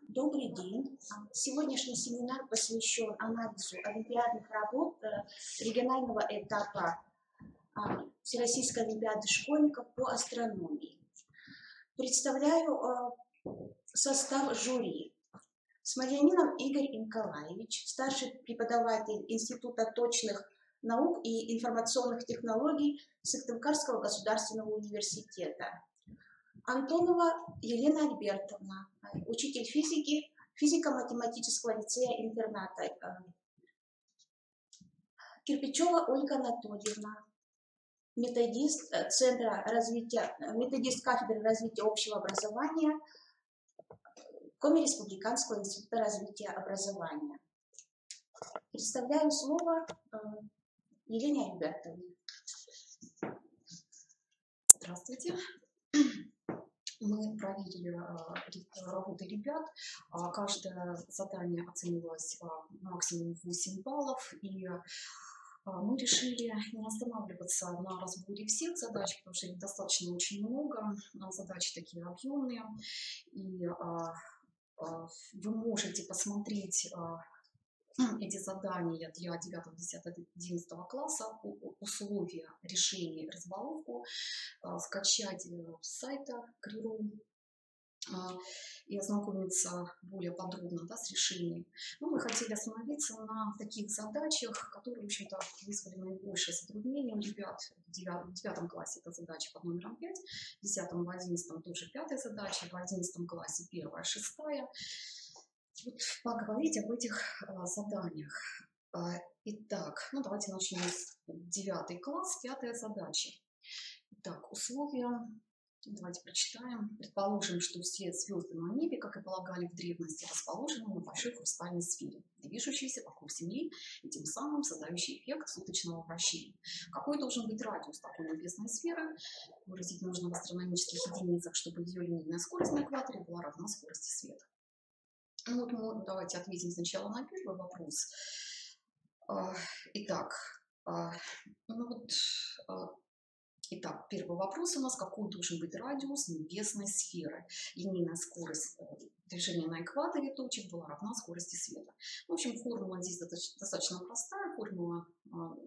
Добрый день. Сегодняшний семинар посвящен анализу олимпиадных работ регионального этапа Всероссийской олимпиады школьников по астрономии. Представляю состав жюри. Смольянинов Игорь Николаевич, старший преподаватель Института точных наук и информационных технологий Сыктывкарского государственного университета. Антонова Елена Альбертовна, учитель физики, физико-математического лицея-интерната. Кирпичева Ольга Анатольевна, методист методист кафедры развития общего образования Коми Республиканского института развития образования. Представляю слово Елене Альбертовне. Здравствуйте. Мы проверили работы ребят. Каждое задание оценивалось максимум 8 баллов. И мы решили не останавливаться на разборе всех задач, потому что их достаточно очень много. Задачи такие объемные. И вы можете посмотреть эти задания для 9, 10, 11 класса, условия решения, разбаловку, скачать с сайта Криру и ознакомиться более подробно с решением. Но мы хотели остановиться на таких задачах, которые, в общем-то, вызвали наибольшее затруднение у ребят. В 9 классе это задача под номером 5, в 10, в 11 тоже 5-я задача, в 11 классе 1-я, 6-я. Вот поговорить об этих заданиях. Итак, давайте начнем с 9 класс, 5-я задача. Итак, условия. Давайте прочитаем. Предположим, что все звезды на небе, как и полагали в древности, расположены на большой хрустальной сфере, движущейся вокруг Земли и тем самым создающей эффект суточного вращения. Какой должен быть радиус такой небесной сферы? Выразить нужно в астрономических единицах, чтобы ее линейная скорость на экваторе была равна скорости света. Давайте ответим сначала на первый вопрос. Итак, первый вопрос у нас: какой должен быть радиус небесной сферы? Линейная скорость движения на экваторе точек была равна скорости света. В общем, формула здесь достаточно простая. Формула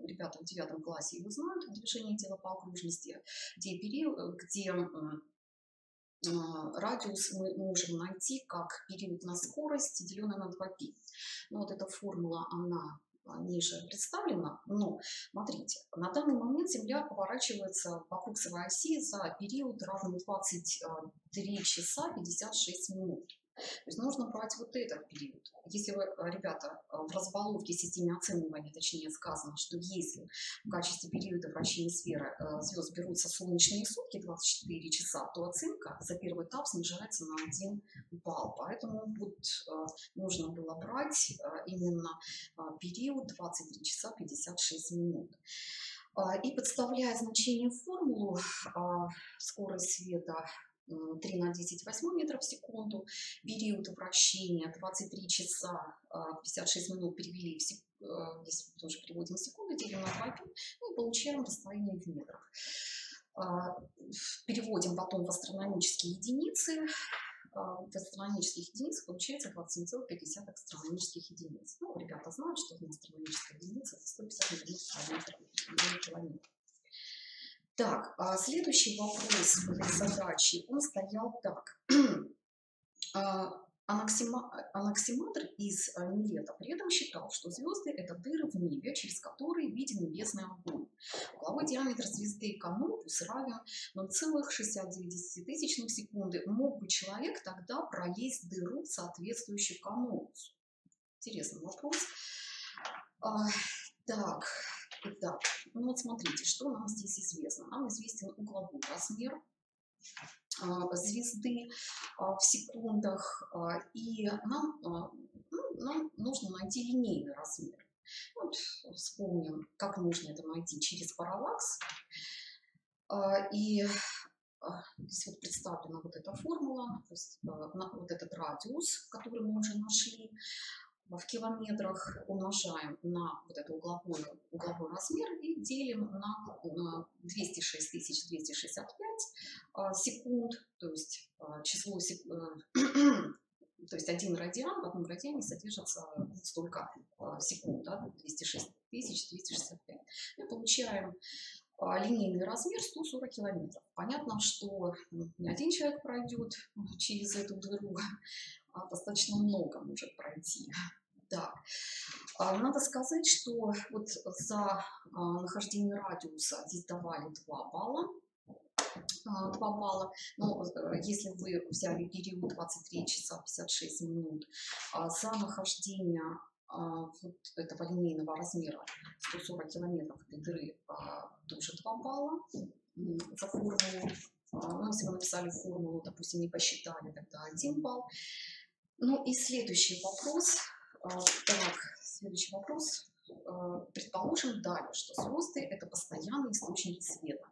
ребята в 9 классе ее знают, движение тела по окружности, где радиус мы можем найти как период на скорость, деленный на 2π. Вот эта формула, она ниже представлена. Но смотрите, на данный момент Земля поворачивается вокруг своей оси за период, равный 23 часа 56 минут. То есть нужно брать вот этот период. Если вы, ребята, в разбаловке системе оценивания, точнее сказано, что если в качестве периода вращения сферы звезд берутся солнечные сутки 24 часа, то оценка за первый этап снижается на 1 балл. Поэтому нужно было брать именно период 23 часа 56 минут. И подставляя значение в формулу, скорость света 3 на 10⁸ метров в секунду, период вращения 23 часа 56 минут перевели в секунду, здесь тоже переводим в секунду, делим на 2π, и получаем расстояние в метрах. Переводим потом в астрономические единицы. В астрономических единицах получается 27,5 астрономических единиц. Ребята знают, что астрономическая единица это 150 километров. Так, следующий вопрос в этой задаче, он стоял так. Анаксимандр из Милета при этом считал, что звезды – это дыры в небе, через которые виден небесный огонь. Угловой диаметр звезды Конопус равен 0,69 секунды. Мог бы человек тогда пролезть дыру, соответствующую Конопусу? Интересный вопрос. Итак, смотрите, что нам здесь известно. Нам известен угловой размер звезды в секундах, и нам нужно найти линейный размер. Вспомним, как нужно это найти через параллакс. И здесь представлена вот эта формула, то есть вот этот радиус, который мы уже нашли. В километрах умножаем на вот этот угловой размер и делим на 206 265 секунд, то есть число то есть один радиан, в одном радиане содержится столько секунд, да, 206 265. Мы получаем линейный размер 140 километров. Понятно, что не один человек пройдет через эту дыру, а достаточно много может пройти. Да. Надо сказать, что вот за нахождение радиуса здесь давали 2 балла. 2 балла. Но если вы взяли период 23 часа 56 минут, за нахождение вот этого линейного размера 140 километров этой дыры тоже 2 балла. За формулу, ну, если вы написали формулу, допустим, не посчитали, тогда 1 балл. Ну и следующий вопрос. Так, следующий вопрос. Предположим далее, что звезды – это постоянные источники света,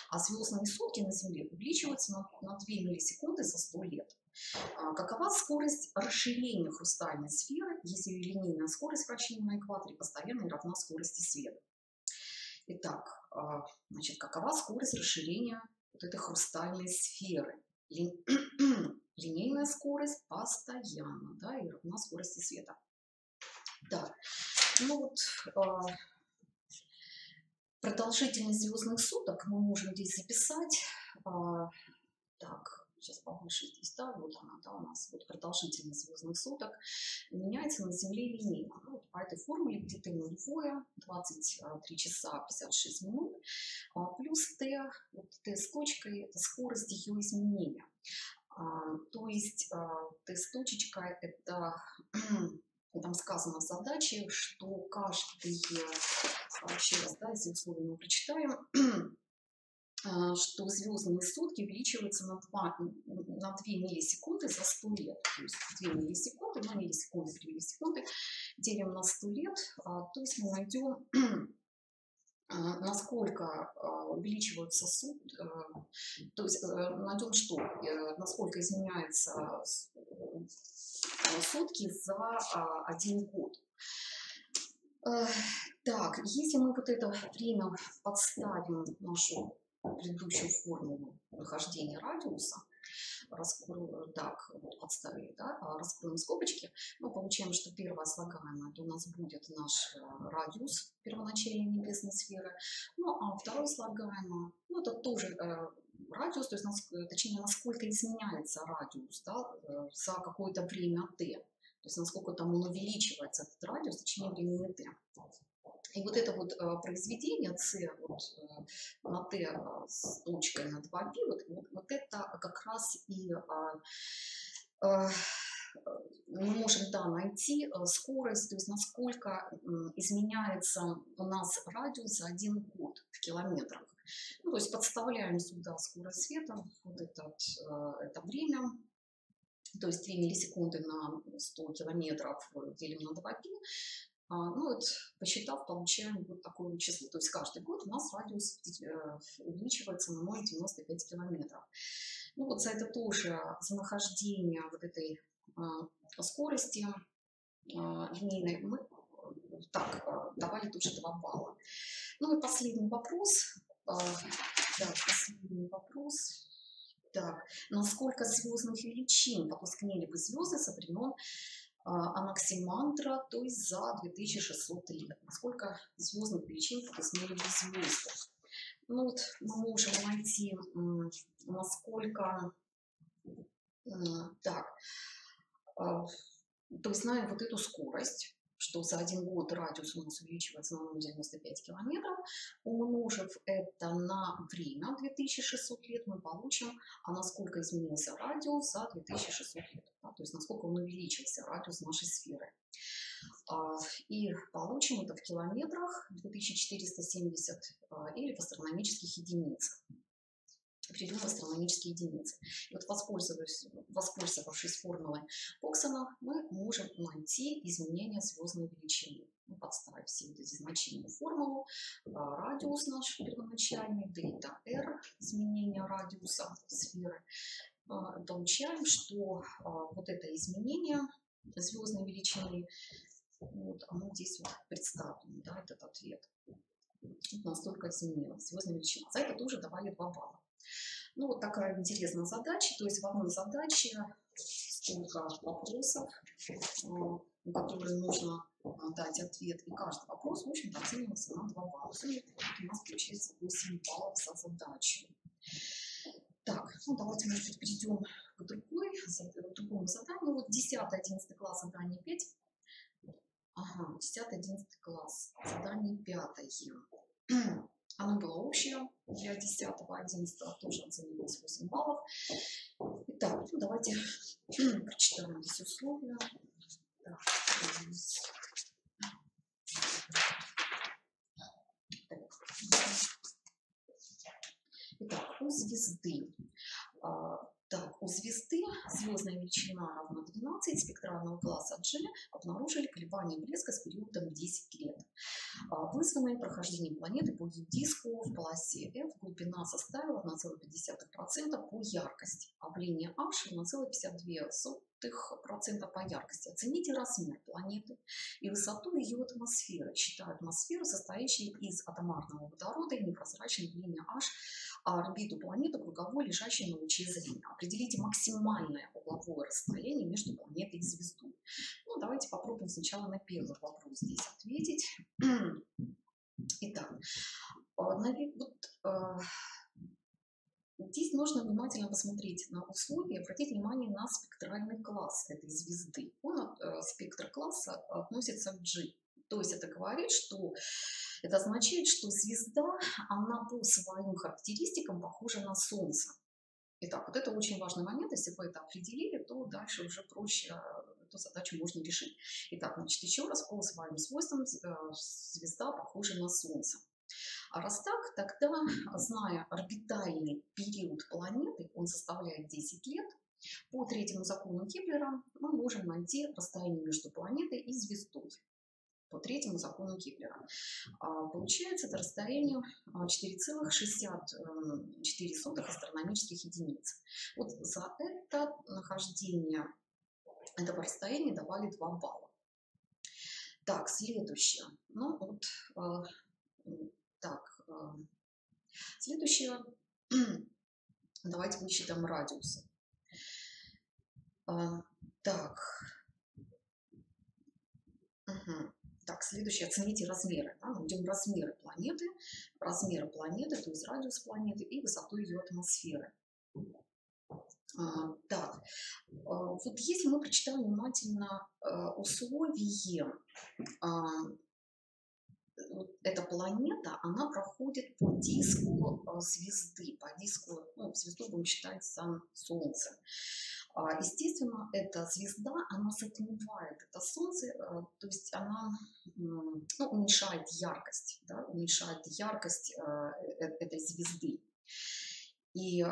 а звездные сутки на Земле увеличиваются на 2 миллисекунды за 100 лет. Какова скорость расширения хрустальной сферы, если ее линейная скорость вращения на экваторе постоянно и равна скорости света? Итак, значит, какова скорость расширения вот этой хрустальной сферы? Линейная скорость постоянно, да, и равна скорости света. Да. Ну вот, продолжительность звездных суток мы можем здесь записать. Так, сейчас повыше здесь, да, вот она, да, у нас вот продолжительность звездных суток меняется на Земле линейно. Ну, вот по этой формуле, где t нулевое, 23 часа 56 минут, плюс t, вот t с точкой, это скорость ее изменения. То есть t с точечкой это, там сказано в задаче, что каждый, еще раз, да, эти условия мы прочитаем, что звездные сутки увеличиваются на 2 миллисекунды за 100 лет. То есть 2 миллисекунды, 2 миллисекунды, 3 миллисекунды делим на 100 лет, то есть мы найдем, насколько увеличиваются сутки, то есть найдем, что, насколько изменяются сутки за 1 год. Так, если мы вот это время подставим нашу предыдущую формулу нахождения радиуса, раскроем, так, вот подставили, да, раскроем скобочки, мы получаем, что первое слагаемое, это у нас будет наш радиус первоначальной небесной сферы, ну а второе слагаемое, ну это тоже радиус, то есть, точнее, насколько изменяется радиус, да, за какое-то время t, то есть насколько там он увеличивается, этот радиус в течение времени t. И вот это вот произведение c вот, на t с точкой на 2π, вот это как раз и мы можем, да, найти скорость, то есть насколько изменяется у нас радиус за 1 год в километрах. Ну, то есть подставляем сюда скорость света, вот это время, то есть 2 миллисекунды на 100 километров делим на 2π. Ну вот, посчитав, получаем вот такое число. То есть каждый год у нас радиус увеличивается на 0,95 километров. Ну вот за это тоже, за нахождение вот этой скорости линейной мы так давали тоже 2 балла. Ну и последний вопрос. Так, последний вопрос. Так, насколько звездных величин потускнели бы звезды со времен Анаксимандра, то есть за 2600 лет. Насколько звездных величин потускнели бы звезды. Ну вот мы можем найти, насколько, так, то есть знаем вот эту скорость, что за 1 год радиус у нас увеличивается на 0,95 километров. Умножив это на время 2600 лет, мы получим, насколько изменился радиус за 2600 лет. Да, то есть насколько он увеличился, радиус нашей сферы. И получим это в километрах 2470 или в астрономических единицах. Перейдем в астрономические единицы. И вот воспользовавшись формулой Поксона, мы можем найти изменение звездной величины. Мы подставим все вот эти значения в формулу. Радиус наш первоначальный, дельта R, изменение радиуса сферы. Получаем, что вот это изменение звездной величины, вот оно здесь вот представлено, да, этот ответ. Вот настолько изменилась звездная величина. За это тоже давали 2 балла. Ну, вот такая интересная задача. То есть в одной задаче несколько вопросов, на которые нужно дать ответ. И каждый вопрос, в общем-то, оценивался на 2 балла. У нас получается 8 баллов за задачу. Так, ну давайте, может быть, перейдем к другому заданию. Вот 10-11 класс, задание 5. Ага, 10-11 класс, задание 5. Оно было общее для 10-11, тоже оценивалось 8 баллов. Итак, ну, давайте прочитаем здесь условия. Так, итак, у звезды. Так, у звезды звездная величина равна 12, спектрального класса G обнаружили колебания блеска с периодом 10 лет. Вызванное прохождением планеты по ее диску в полосе F глубина составила 1,5% по яркости, а в линии H 1,52% по яркости. Оцените размер планеты и высоту ее атмосферы. Считая атмосферу, состоящей из атомарного водорода и непрозрачной в линии H, а орбиту планеты круговой, лежащей на луче зрения. Определите максимальное угловое расстояние между планетой и звездой. Ну, давайте попробуем сначала на первый вопрос здесь ответить. Итак, здесь нужно внимательно посмотреть на условия, обратить внимание на спектральный класс этой звезды. Спектр класса относится к G. То есть это говорит, что это означает, что звезда, она по своим характеристикам похожа на Солнце. Итак, вот это очень важный момент. Если вы это определили, то дальше уже проще эту задачу можно решить. Итак, значит, еще раз, по своим свойствам звезда похожа на Солнце. А раз так, тогда, зная орбитальный период планеты, он составляет 10 лет, по третьему закону Кеплера мы можем найти расстояние между планетой и звездой. По третьему закону Кеплера. Получается это расстояние 4,64 астрономических единиц. Вот за это нахождение этого расстояния давали 2 балла. Так, следующее. Ну вот, так, следующее. Давайте высчитаем радиусы. Так. Так, следующее, оцените размеры. Да? Мы идем размеры планеты, то есть радиус планеты и высоту ее атмосферы. Так, вот если мы прочитаем внимательно условие, эта планета, она проходит по диску звезды, по диску, ну, звезду будем считать сам Солнце. Естественно, эта звезда, она затмевает это Солнце, то есть она уменьшает яркость, да, уменьшает яркость этой звезды. И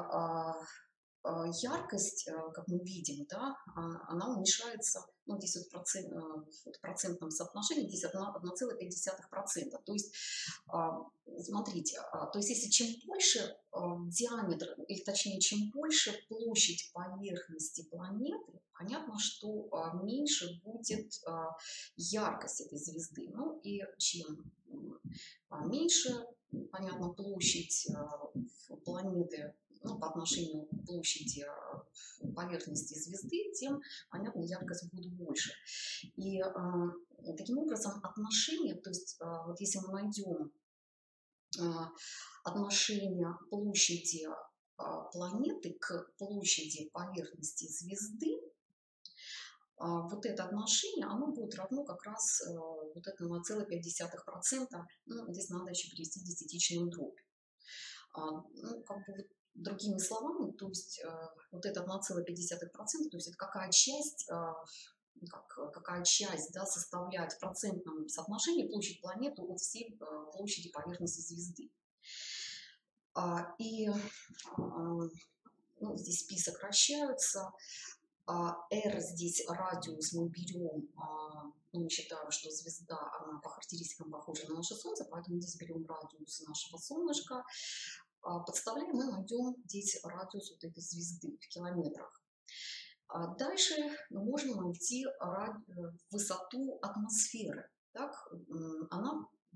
яркость, как мы видим, да, она уменьшается, ну, здесь вот в процентном соотношении, здесь 1,5%. То есть, смотрите, то есть если чем больше диаметр, или точнее, чем больше площадь поверхности планеты, понятно, что меньше будет яркость этой звезды. Ну и чем меньше, понятно, площадь планеты, ну, по отношению к площади поверхности звезды, тем, понятно, яркость будет больше. И таким образом отношение, то есть вот если мы найдем отношение площади планеты к площади поверхности звезды, вот это отношение, оно будет равно как раз вот этому 0,5%. Ну, здесь надо еще перевести десятичную дробь. Ну, как бы вот, другими словами, то есть вот это 0,5%, то есть это какая часть, да, составляет в процентном соотношении площадь планеты от всей площади поверхности звезды. И ну, здесь список сокращаются. R здесь радиус мы берем, мы считаем, что звезда, она по характеристикам похожа на наше Солнце, поэтому здесь берем радиус нашего солнышка, подставляем и найдем здесь радиус вот этой звезды в километрах. Дальше мы можем найти высоту атмосферы. Так,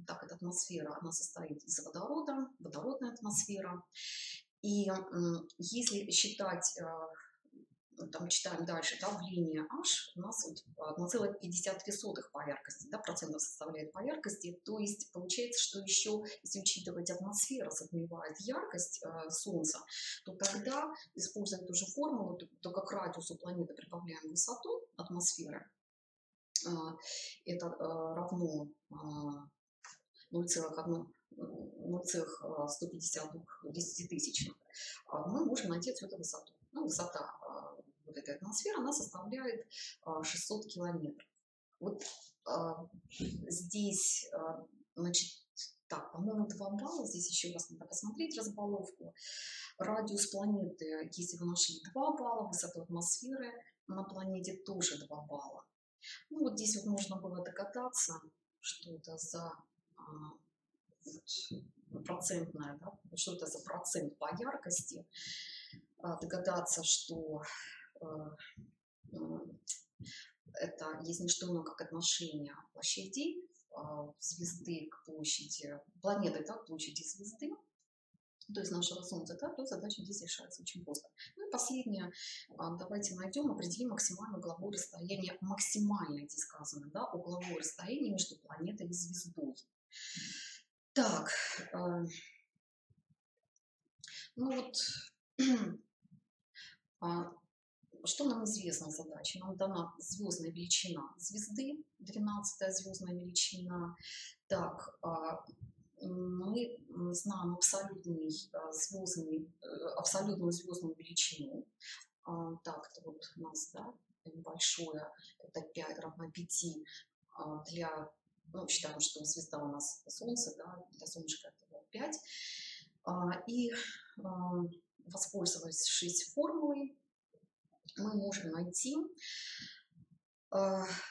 эта атмосфера, она состоит из водорода, водородная атмосфера. И если считать там читаем дальше, да, в линии H у нас вот 1,52 по яркости, да, процентов составляет по яркости, то есть получается, что еще, если учитывать атмосфера затмевает яркость Солнца, то тогда, используя ту же формулу, только к радиусу планеты прибавляем высоту атмосферы, это равно 0,150, мы можем найти отсюда высоту. Ну, высота вот этой атмосферы, она составляет 600 километров. Вот здесь, значит, так, по-моему, 2 балла. Здесь еще раз надо посмотреть разбаловку. Радиус планеты, если вы нашли 2 балла, высоту атмосферы на планете тоже 2 балла. Ну, вот здесь вот можно было догадаться, что это за процентная, да, что это за процент по яркости, догадаться, что это есть не что иное, как отношение площадей звезды к площади, планеты, да, к площади звезды, то есть нашего Солнца, да, то задача здесь решается очень просто. Ну и последнее, давайте найдем, определим максимальное угловое расстояние, максимальное здесь сказано, да, угловое расстояние между планетой и звездой. Так, ну вот, что нам известно задача? Нам дана звездная величина звезды, 12-я звездная величина. Так, мы знаем абсолютную звездную величину. Так, это вот у нас, да, большое, это 5 равно 5 для, ну, считаем, что звезда у нас Солнце, да, для солнышка это 5. И воспользовавшись формулой, мы можем найти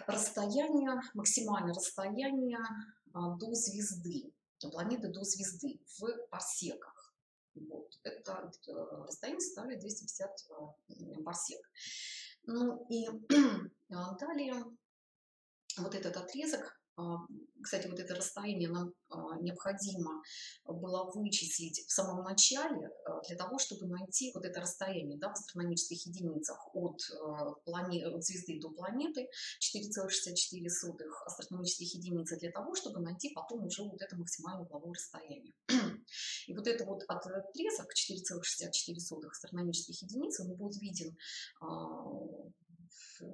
расстояние, максимальное расстояние до звезды, планеты до звезды в парсеках. Вот. Это расстояние составляет 250 парсек. Ну и далее вот этот отрезок, кстати, вот это расстояние нам необходимо было вычислить в самом начале для того, чтобы найти вот это расстояние, да, в астрономических единицах от звезды до планеты, 4,64 астрономических единиц, для того, чтобы найти потом уже вот это максимальное угловое расстояние. И вот это вот отрезок 4,64 астрономических единиц, он будет виден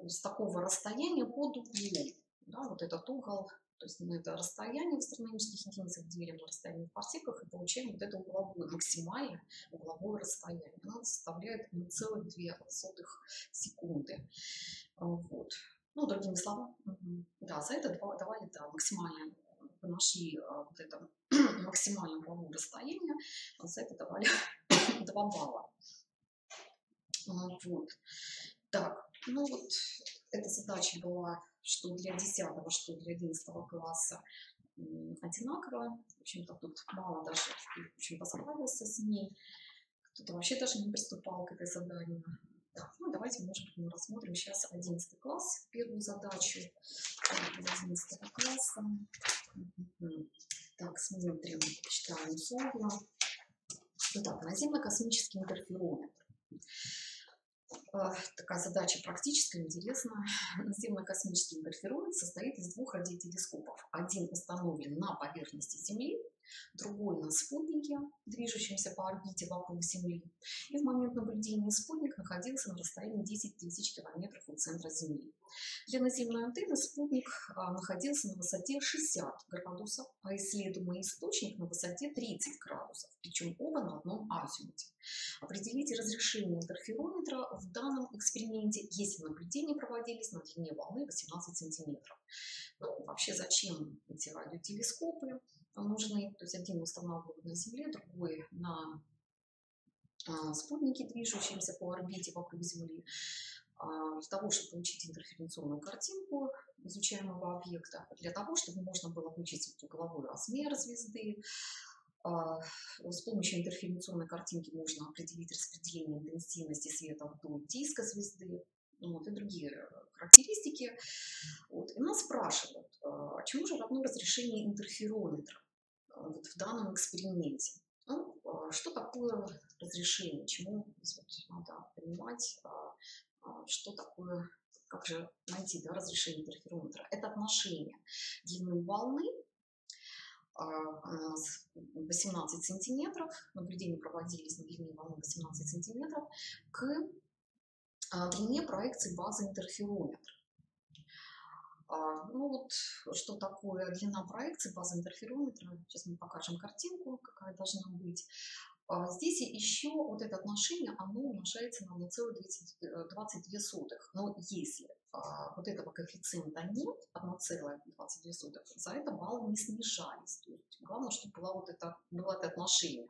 с такого расстояния под углом. Да, вот этот угол, то есть мы это расстояние в астрономических единицах делим на расстояние в парсеках и получаем вот это угловое, максимальное угловое расстояние. Оно составляет 0,2 секунды. Вот. Ну, другими словами, да, за это давали, да, максимальное, вы нашли вот это максимальное угловое расстояние, за это давали 2 балла. Вот. Так, ну вот эта задача была что для 10, что для 11 класса одинаково. В общем-то, тут мало даже, в общем-то, справился с ней. Кто-то вообще даже не приступал к этой заданию. Так, ну давайте, может быть, мы рассмотрим сейчас 11 класс, первую задачу 11 класса. Так, смотрим, читаем условия. Итак, наземно-космический интерферометр. Такая задача практическая, интересная. Наземно-космический интерферометр состоит из 2 радиотелескопов. Один установлен на поверхности Земли, другой на спутнике, движущемся по орбите вокруг Земли. И в момент наблюдения спутник находился на расстоянии 10 тысяч километров от центра Земли. Для наземной антенны спутник находился на высоте 60 градусов, а исследуемый источник на высоте 30 градусов, причем оба на одном азимуте. Определите разрешение интерферометра в данном эксперименте, если наблюдения проводились на длине волны 18 сантиметров. Ну, вообще, зачем эти радиотелескопы нужны? То есть один устанавливают на Земле, другой на спутнике, движущемся по орбите вокруг Земли, для того, чтобы получить интерференционную картинку изучаемого объекта, для того, чтобы можно было вычислить угловой размер звезды. С помощью интерференционной картинки можно определить распределение интенсивности света вдоль диска звезды, вот, и другие характеристики. Вот. И нас спрашивают, чему же равно разрешение интерферометра вот в данном эксперименте. Ну, что такое разрешение, чему здесь вот надо понимать, что такое, как же найти, да, разрешение интерферометра? Это отношение длины волны, у нас 18 сантиметров, наблюдения проводились на длине волны 18 сантиметров, к длине проекции базы интерферометра. Ну вот, что такое длина проекции базы интерферометра? Сейчас мы покажем картинку, какая должна быть. Здесь еще вот это отношение, оно умножается на 1,22. Но если вот этого коэффициента нет, 1,22, за это баллы не снижались. То есть главное, чтобы было это отношение.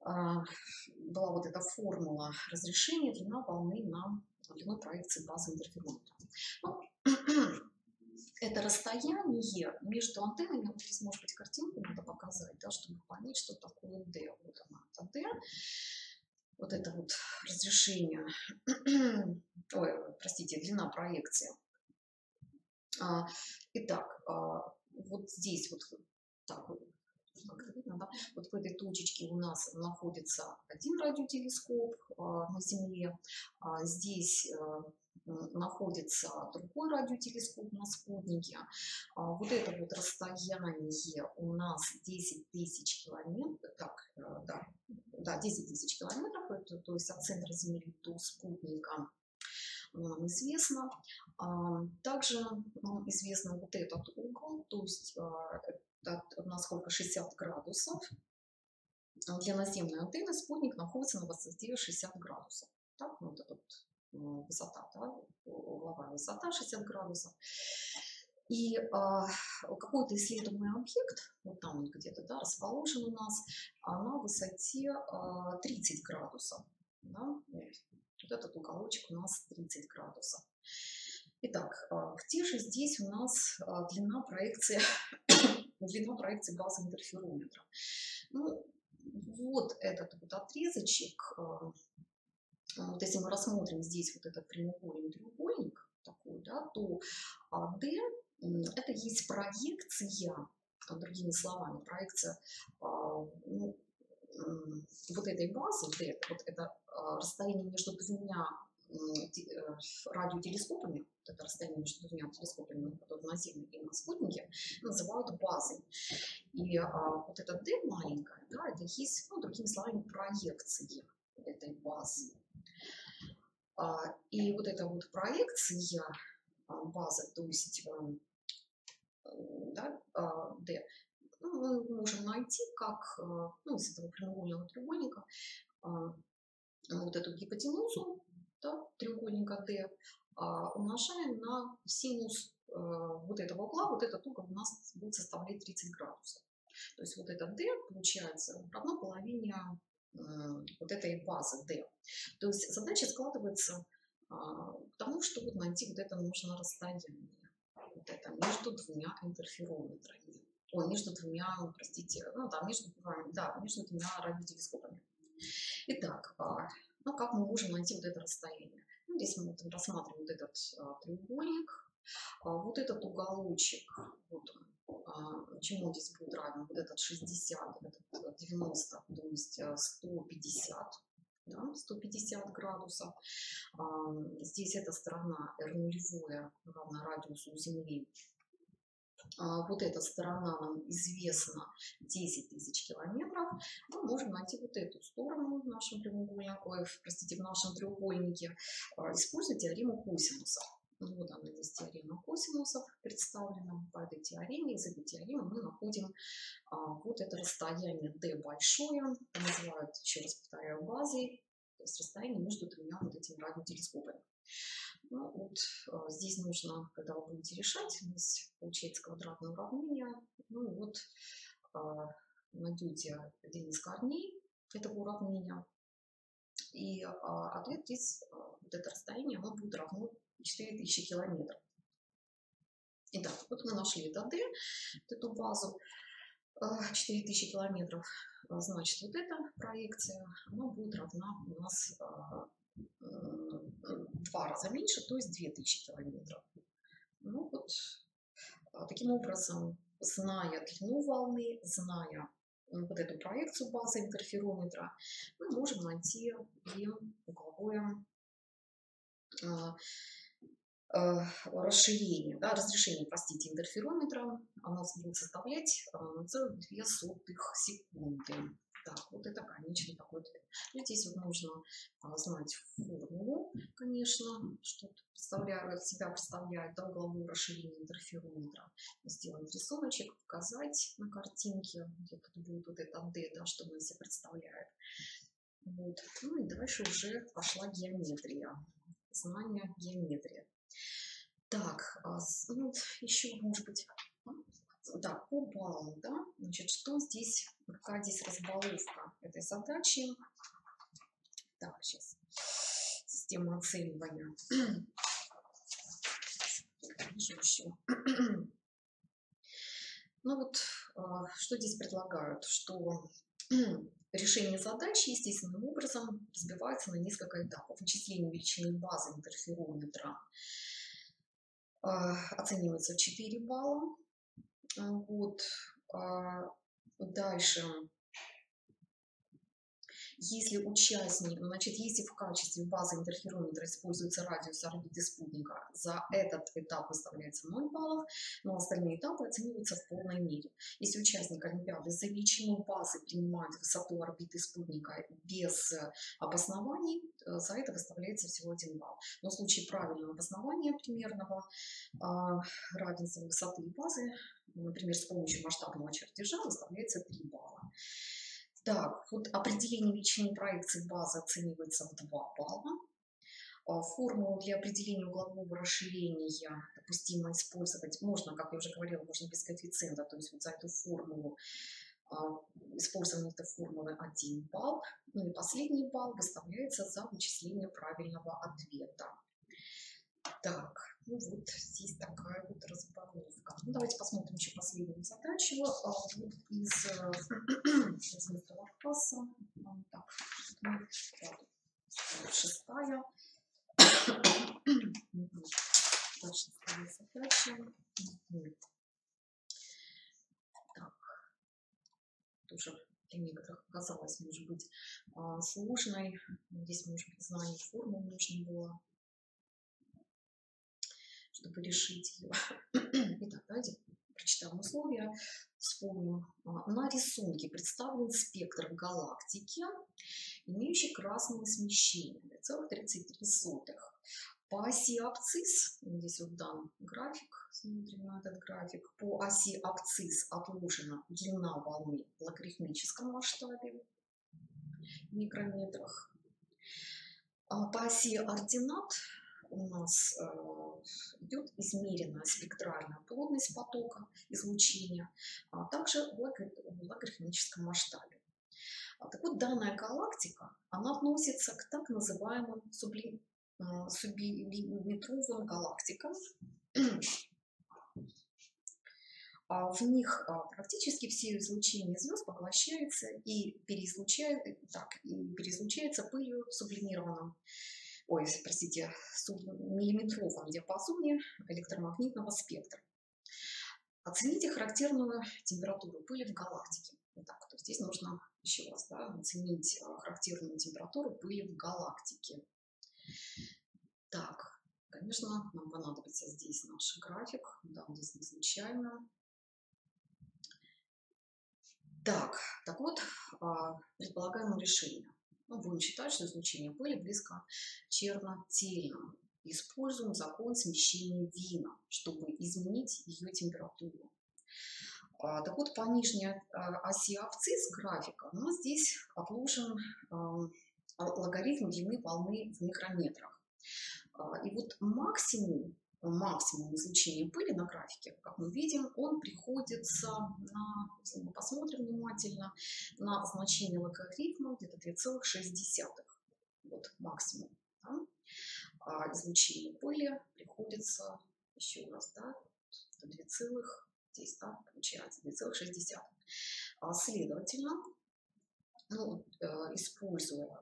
Была вот эта формула разрешения длина волны на длину проекции базы интерферометра. Ну, это расстояние между антеннами, вот здесь, может быть, картинку надо показать, да, чтобы понять, что такое D. Вот она, это D. Вот это вот разрешение, ой, простите, длина проекции. Итак, вот здесь вот так вот. Видно, да? Вот в этой точечке у нас находится один радиотелескоп на Земле. Здесь находится другой радиотелескоп на спутнике. Вот это вот расстояние у нас 10 тысяч километров. Так, да, 10 тысяч километров. Это, то есть от центра Земли до спутника нам известно. Также нам известно вот этот угол, то есть насколько 60 градусов. Для наземной антенны спутник находится на высоте 60 градусов. Так, вот эта вот высота, да, угловая высота 60 градусов. И какой-то исследуемый объект, вот там он где-то, да, расположен у нас, на высоте 30 градусов. Да? Вот этот уголочек у нас 30 градусов. Итак, где же здесь у нас длина проекции базы интерферометра? Ну, вот этот вот отрезочек, вот если мы рассмотрим здесь вот этот прямоугольный треугольник такой, да, то D это есть проекция, другими словами, проекция ну, вот этой базы D, вот это расстояние между двумя радиотелескопами, вот это расстояние между двумя телескопами, которые на Земле и на спутнике, называют базой. И вот это D маленькая, да, это есть, ну, другими словами, проекция этой базы. И вот эта вот проекция базы, то есть да, D, ну, мы можем найти как, ну, из этого прямоугольного треугольника вот эту гипотенузу, да, треугольника D, умножаем на синус вот этого угла, вот этот угол у нас будет составлять 30 градусов. То есть вот это D получается равно половине вот этой базы D. То есть задача складывается к тому, что вот найти вот это нужное расстояние. Вот это между двумя интерферометрами. Ой, между двумя, простите, ну да, между двумя радиотелескопами. Итак, ну как мы можем найти вот это расстояние? Ну, здесь мы вот рассматриваем вот этот треугольник, вот этот уголочек, вот он, чему здесь будет равен? Вот этот 60, этот 90, то есть 150. Да, 150 градусов. Здесь эта сторона R0 равна радиусу Земли. Вот эта сторона нам известна 10 тысяч километров. Мы можем найти вот эту сторону в нашем в нашем треугольнике, используя теорему косинуса. Вот она здесь, теорема косинусов представлена по этой теореме. Из этой теоремы мы находим вот это расстояние D большое, называют, еще раз повторяю, базой, то есть расстояние между двумя вот этими радиотелескопами. Ну, вот здесь нужно, когда вы будете решать, у нас получается квадратное уравнение. Ну вот найдете один из корней этого уравнения. И ответ здесь, вот это расстояние, оно будет равно 4000 километров. Итак, вот мы нашли это D, вот эту базу, 4000 километров. Значит, вот эта проекция, она будет равна у нас в 2 раза меньше, то есть 2000 километров. Ну вот, таким образом, зная длину волны, зная вот эту проекцию базы интерферометра, мы можем найти и угловое расширение, да, разрешение, простите, интерферометра, оно будет составлять 0,2 секунды. Так, вот это конечный такой ответ. И здесь вот нужно знать формулу, конечно, что себя представляет, да, угловое расширение интерферометра. Сделать рисуночек, показать на картинке, где тут будет вот это D, да, что он себе представляет. Вот. Ну и дальше уже пошла геометрия, знание геометрии. Так, ну, еще, может быть, да, по баллам, да, значит, что здесь, какая здесь разбаловка этой задачи. Так, сейчас, система оценивания. Вижу еще. Ну вот, что здесь предлагают, что решение задачи естественным образом разбивается на несколько этапов. Вычисление величины базы интерферометра оценивается 4 балла. Вот. Дальше, если участник, значит, если в качестве базы интерферометра используется радиус орбиты спутника, за этот этап выставляется 0 баллов, но остальные этапы оцениваются в полной мере. Если участник Олимпиады за величину базы принимает высоту орбиты спутника без обоснований, за это выставляется всего 1 балл. Но в случае правильного обоснования примерного равенства высоты базы, например, с помощью масштабного чертежа, выставляется 3 балла. Так, вот определение величины проекции базы оценивается в 2 балла. Формулу для определения углового расширения допустимо использовать. Можно, как я уже говорила, можно без коэффициента. То есть вот за эту формулу, использование этой формулы 1 балл. Ну и последний балл выставляется за вычисление правильного ответа. Так, ну вот здесь такая вот разбаловка. Ну, давайте посмотрим еще последнюю задачу вот из семестрового класса. Так, 6-я. Шестая задача. Так, тоже для некоторых оказалось, может быть, сложной. Здесь, может быть, знание формул нужно было, чтобы решить ее. Итак, давайте прочитаем условия. Вспомним. На рисунке представлен спектр галактики, имеющий красное смещение 0,33. По оси абсцисс, здесь вот дан график, смотрим на этот график, по оси абсцисс отложена длина волны в логарифмическом масштабе в микрометрах. По оси ординат у нас идет измеренная спектральная плотность потока излучения, а также в логарифмическом масштабе. Так вот, данная галактика, она относится к так называемым субмиллиметровым галактикам. В них практически все излучение звезд поглощается и переизлучается пылью в сублимированном, субмиллиметровом диапазоне электромагнитного спектра. Оцените характерную температуру пыли в галактике. Итак, то здесь нужно еще раз оценить характерную температуру пыли в галактике. Так, конечно, нам понадобится здесь наш график. Да, здесь не случайно. Так вот, предполагаемое решение. Мы будем считать, что излучение пыли близко чернотельному. Используем закон смещения Вина, чтобы изменить ее температуру. Так вот, по нижней оси абсцисс графика у нас здесь отложен логарифм длины волны в микрометрах. И вот максимум излучения пыли на графике, как мы видим, он приходится на, если мы посмотрим внимательно, на значение логарифма где-то 2,6. Вот максимум. Да? Излучение пыли приходится, еще раз, да, 2, здесь, да, получается 2,6. Следовательно, используя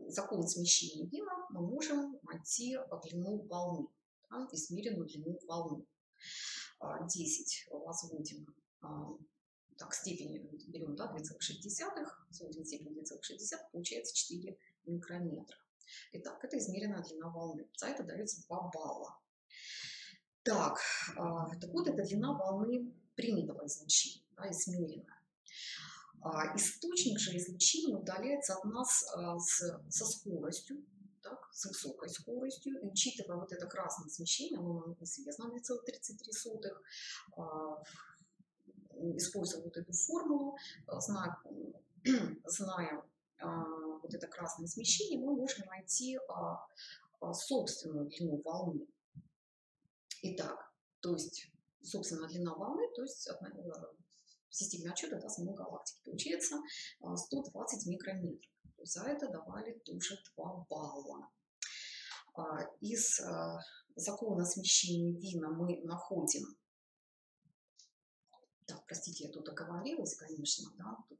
закон смещения Вина, мы можем найти длину волны, да, измеренную длину волны. 10 возводим, так, степени берем, да, 2,6, возводим степень 2,6, получается 4 микрометра. Итак, это измеренная длина волны. За это дается 2 балла. Так, так вот, это длина волны принятого излучения, да, измеренная. Источник же излучения удаляется от нас со скоростью, так, с высокой скоростью. И учитывая вот это красное смещение, оно нам известно 0,33, используя вот эту формулу, зная вот это красное смещение, мы можем найти собственную длину волны. Итак, то есть собственная длина волны, то есть в системе отчета, да, самой галактики, получается 120 микрометров. То есть за это давали тоже 2 балла. Из закона смещения Вина мы находим... Так, простите, я тут оговорилась, конечно, да, тут...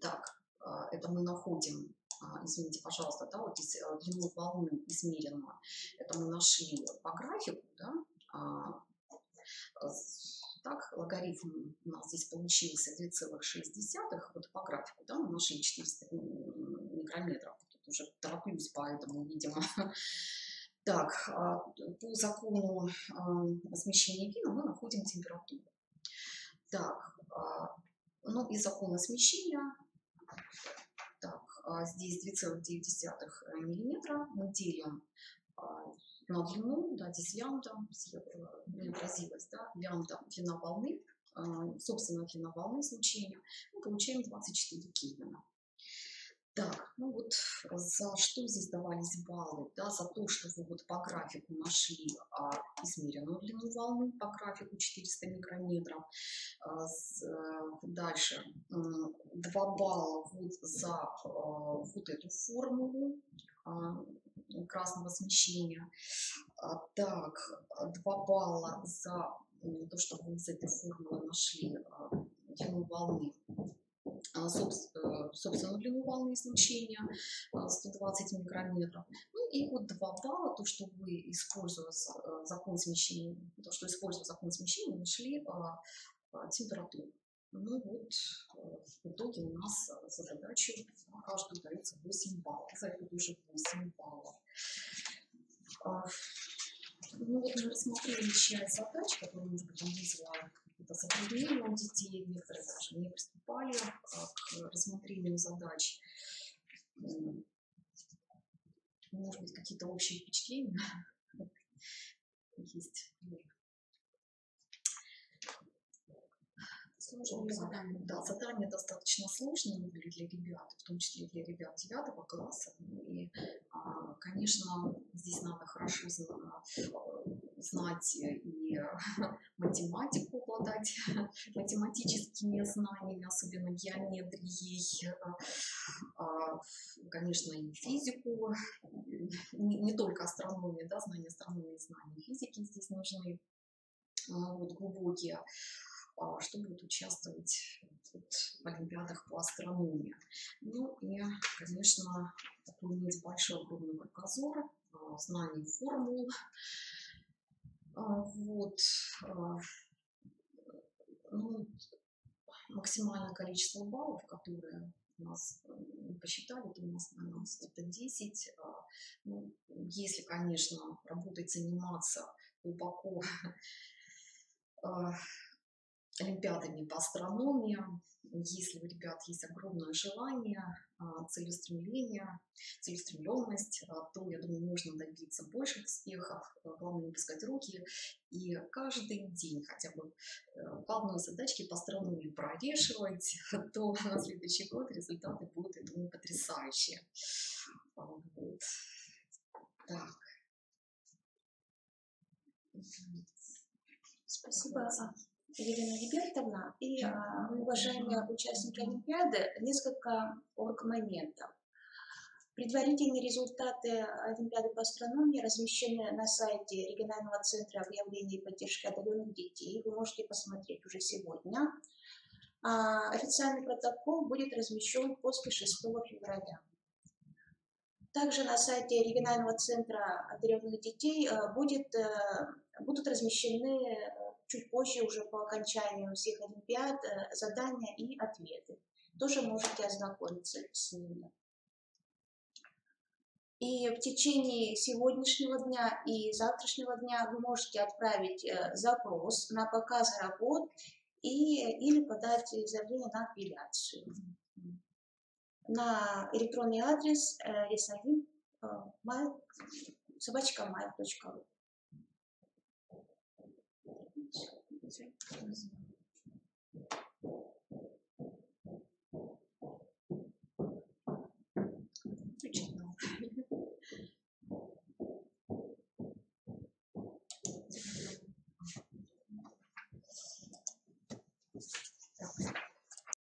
Так, это мы находим, извините, пожалуйста, да, вот здесь длину волны измеренную, это мы нашли по графику, да, так, логарифм у нас здесь получился 2,6, вот по графику, да, мы нашли 400 микрометров, тут уже тороплюсь, поэтому, видимо. Так, по закону смещения Вина мы находим температуру. Так, ну и закона смещения, так, здесь 2,9 миллиметра мы делим на длину, да, здесь лямбда, не отразилось, да, лямбда, длина волны, собственно, длина волны излучения, мы получаем 24 Кельвина. Так, ну вот за что здесь давались баллы, да, за то, что вы вот по графику нашли измеренную длину волны, по графику 400 микрометров. Дальше 2 балла вот за вот эту формулу красного смещения. Так, 2 балла за то, что вы из этой формулы нашли длину волны, собственную длину волны излучения 120 микрометров. Ну и вот 2 балла, то, что вы, используя закон смещения, нашли температуру. Ну вот, в итоге у нас за задачу каждую дается 8 баллов. За это уже 8 баллов. Ну вот мы рассмотрели часть задач, которые, может быть, вызвала какие-то затруднения у детей. Некоторые даже не приступали к рассмотрению задач. Может быть, какие-то общие впечатления есть. Сложные задания. Да, задания достаточно сложные были для ребят, в том числе для ребят 9 класса. И, конечно, здесь надо хорошо знать и математику, обладать математическими знаниями, особенно геометрией, конечно, и физику, не только астрономию, да, знания астрономии, знания физики здесь нужны, вот, глубокие, чтобы участвовать в олимпиадах по астрономии. Ну и, конечно, иметь большой огромный кругозор, знание формул. Вот. Ну, максимальное количество баллов, которые у нас посчитали, то у нас, наверное, это 10. Ну, если, конечно, работать, заниматься глубоко олимпиадами по астрономии, если у ребят есть огромное желание, целеустремленность, то, я думаю, можно добиться больших успехов. Главное не пускать руки и каждый день хотя бы по одной задачке по астрономии прорешивать, то на следующий год результаты будут, я думаю, потрясающие. Вот. Так. Спасибо, Елена Альбертовна. И, уважаемые участники Олимпиады, несколько оргмоментов. Предварительные результаты Олимпиады по астрономии размещены на сайте регионального центра объявления и поддержки одаренных детей. Вы можете посмотреть уже сегодня. Официальный протокол будет размещен после 6 февраля. Также на сайте регионального центра одаренных детей будут размещены чуть позже, уже по окончанию всех олимпиад, задания и ответы. Тоже можете ознакомиться с ними. И в течение сегодняшнего дня и завтрашнего дня вы можете отправить запрос на показ работ или подать заявление на апелляцию. На электронный адрес resagim@mail.ru.